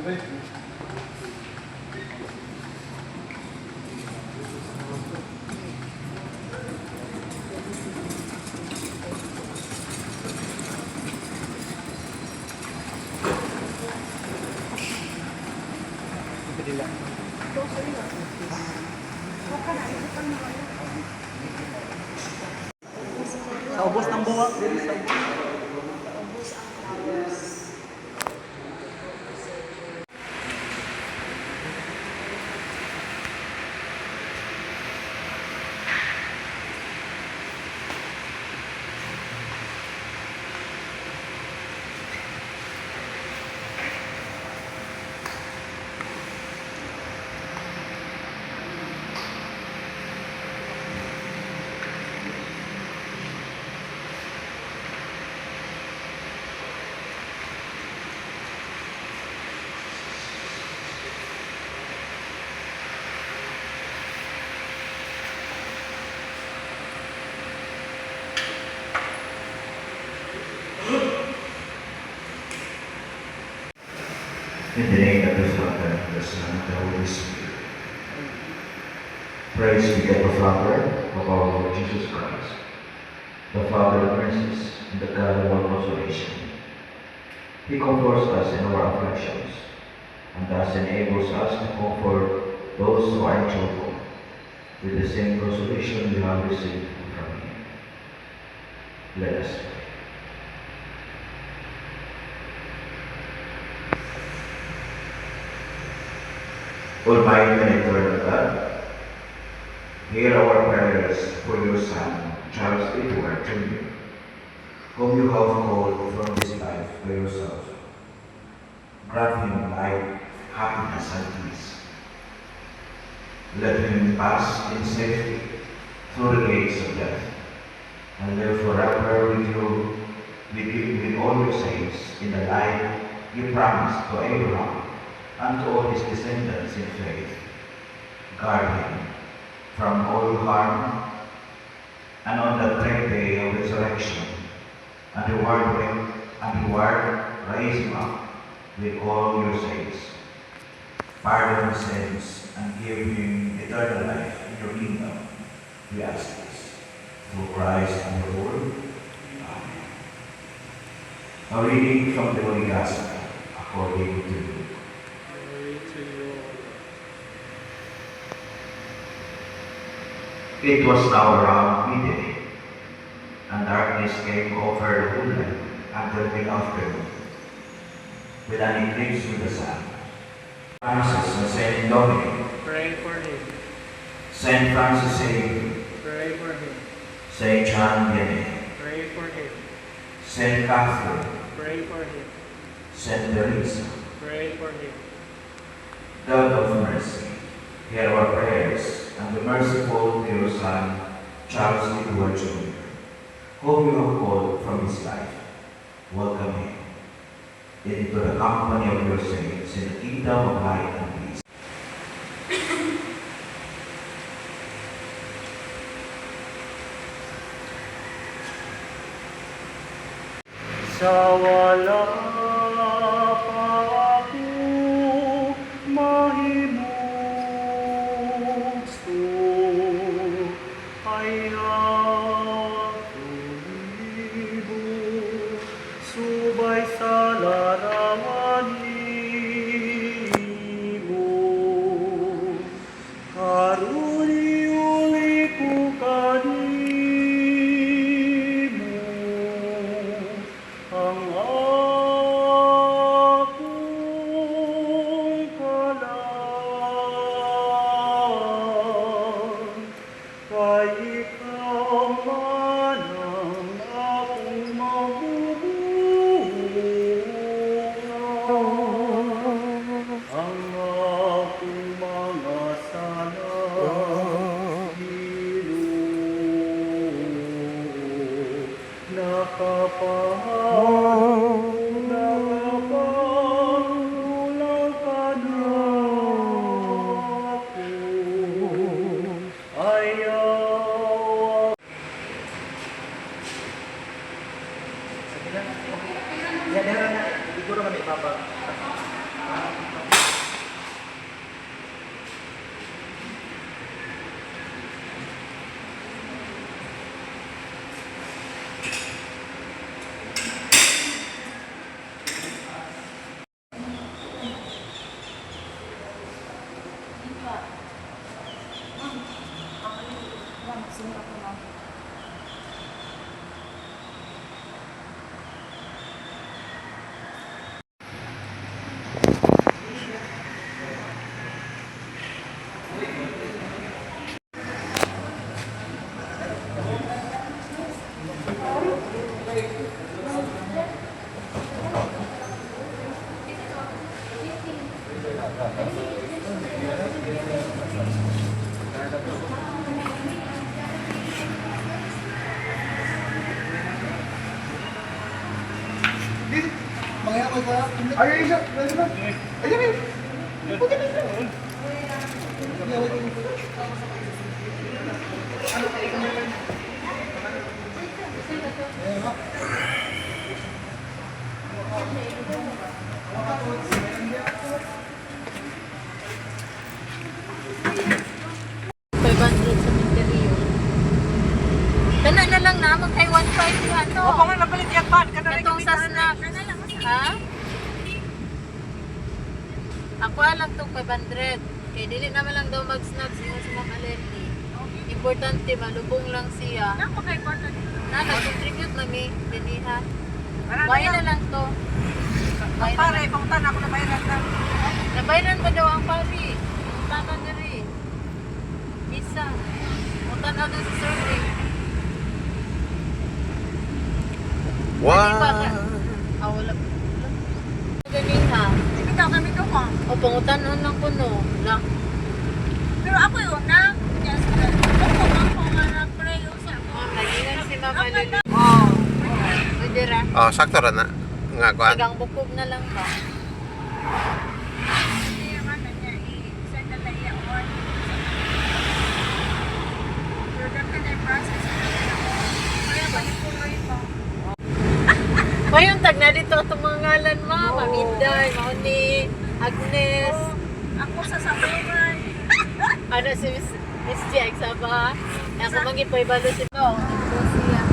Sa ubos ng buwak. In the name of the Father, and the Son, and the Holy Spirit. Praise be to the Father of our Lord Jesus Christ, the Father of mercies, and the God of all consolation. He comforts us in our afflictions, and thus enables us to comfort those who are in trouble with the same consolation we have received from Him. Let us pray. Almighty and eternal God, hear our prayers for your Son, Charles Edward Jr., whom you have called from this life by yourself. Grant him life, happiness, and peace. Let him pass in safety through the gates of death, and live forever with you, with all your saints, in the life you promised to Abraham and to all his descendants in faith. Guard him from all harm, and on the great day of resurrection, and raise him up with all your saints. Pardon his sins, and give him eternal life in your kingdom. We ask this through Christ our Lord. Amen. A reading from the Holy Gospel according to Luke. It was now around midday, and darkness came over the whole land until mid-afternoon, with an eclipse of the sun. Francis and Saint Dominic, Pray for him. Saint Francis Xavier, Pray for him. Saint John Vianney, Pray for him. Saint Catherine, Pray for him. Saint Teresa. Pray for him. God of mercy, hear our prayers, and be merciful to your Son, Charles Edward Jr., whom you have called from his life. Welcome him into the company of your saints in the kingdom of light and peace. Sa wala pa ako mahimugso, ay natulibo, subay sa larawan mo. Karuni-uli ko kanimo, ang akong kalan, kay ikaw man ang akong mabubuhay. Ang akong mga sala, nakapangulang ka na ako, ayaw. Sige lang, okay. Yan, siguro kami, Papa. Kana na lang na, magkay 1.5 yung ano. O, pa nga napalit yan pan. Kana rin Katong sa snack. Ha? Ako alam tong 500. Kaya dili naman lang daw mag-snacks yung sa mga allergy. Importante, malubong lang siya. Na, nag-contribute na mi, diniha. Bayan na lang to. Ang pare, pangutan ako na bayaran na. Nabayaran pa daw ang pari. Punta na rin. Isa. Punta na doon sa survey. Wow! Ah, wala. Galing ha. Hindi ka kami ko mo. O, pangutanon lang ko no. Lang. Pero ako yun na. Yes, ako nga na-pray sa ako. Nagingan si Mama Lili. Oh. Pwede ra. Oh, sakto ra na. Nga kuan. Sigang bukog na lang ba? Hindi naman na niya i-send na lang yung one. Pero dapat na process kaya panipuloy mo. Mayroon tag na dito itong mga ngalan ma. Maminday, Mauni, Agnes. Ako sa sabugan. Ano si Miss Jack, saba? Ako mag-ipoy balo si Bo. Ito siya.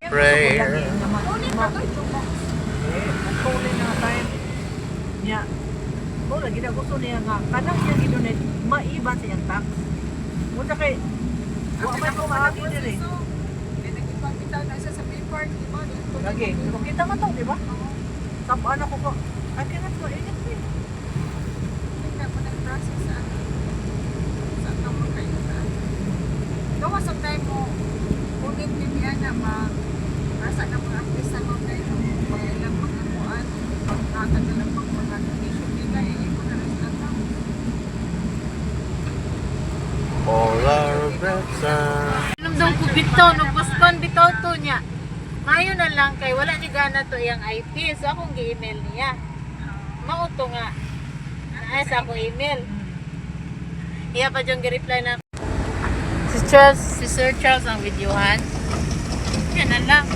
Prayer. Tuloy na time niya. Oh, lagi na gusto niya nga. Kanang siya gidonate, maiban siyang tax. Muna kay, wala man ko maagi diri. Nagpapitaw na siya sa paper, di ba? Lagi, kung kita man to, di ba? Tapos ako ko, I cannot go anything. Hindi po nag-process sa sa kamang kayo na. Gawa sa time mo, ulit niya na rasa ng mga artista mo kayo, pag-ilang mga kuan, pag-natagal ng mga donation nila, ko na rin sa tao. All our breaths are... Anong daw ko bitaw, nagbuskon bitaw to niya. Mayo na lang kay wala ni gana to iyang IP. So akong gi-email niya. Mauto nga. Naay sa akong email. Iya pa diyong gi-reply na. Si Sir Charles ang videohan. Yan na lang.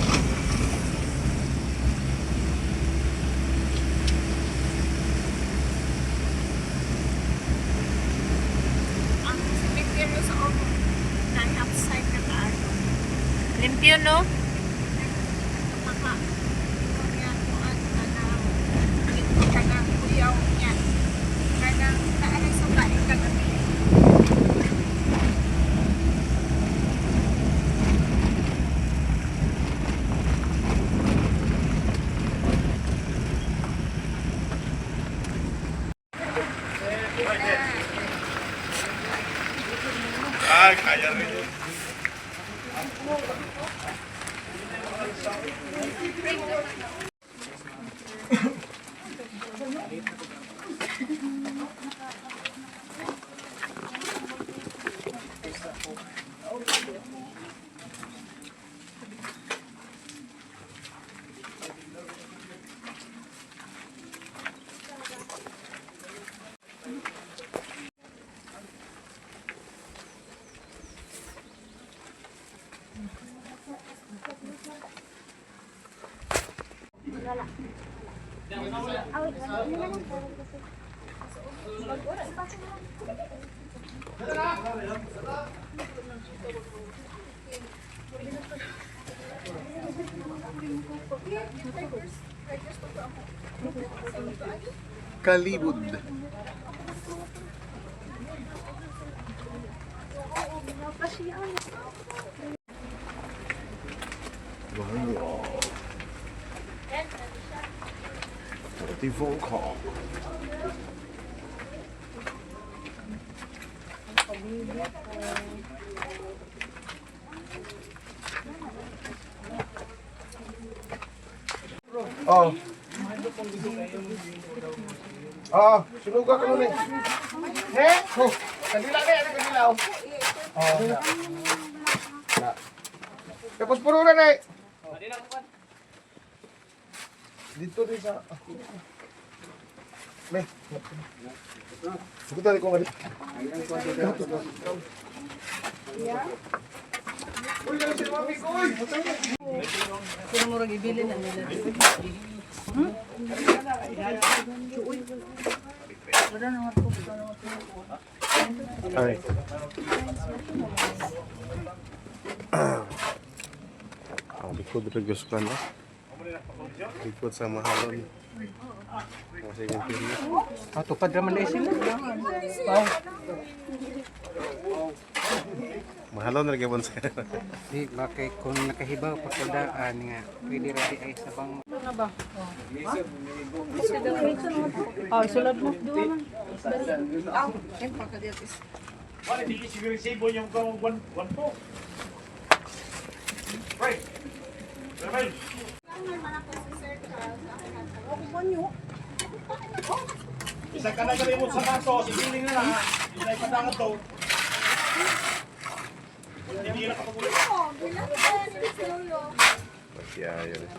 Ang cemetery sa Ogo, dahil upside na kaano. Limpyo no? Maka, kuyan mo at kanang kuyaw niya. Kanang naalay sa kain kagabi. Kalibud. Telephone call. Oh. Ah, sunuga ka nun eh. He? Oh, kanila na yan, kanila oh. Oh, na. Na. Tapos puro na eh. Dito rin sa... Meh. Sukutan ko nga dito. Uy, yan si mami ko, uy! Sino mo rin ibili na nila? Ay. Ang likod regos ka na. Likod sa mahalon. Kasi yung pili. Tupad naman na sila. Mahalon na gabon sa. Di bakay kung nakahibaw pagkadaan nga pwede ra di ay sabang Sulod mo. Isa ka na galimot sa baso, sigiling na lang ha. Isa ipadangat to. Hindi na kapag ulit. Pagkiayo rin.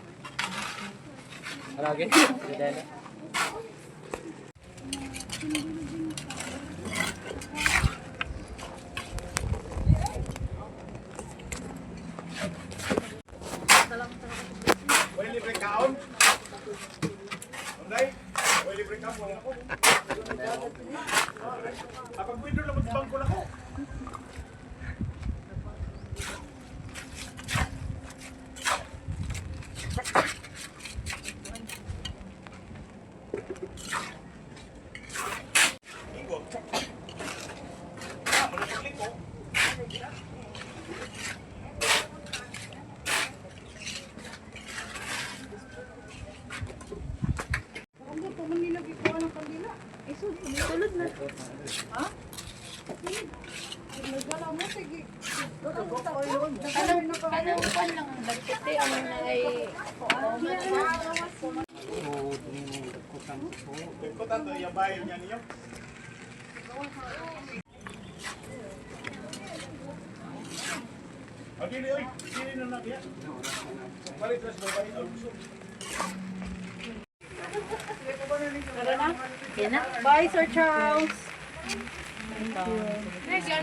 Wala libre kaon. Unday, wala libre kaon. Wala ako. Kapag window lang magbangko na ko. Kanang pan lang ang dagkiti ang ay Ikutan to, yung bayan niya niyo. Dili, oy. Dili na na kaya. Balik tres mo balik aluso. Tara na. Yan na. Bye, Sir Charles.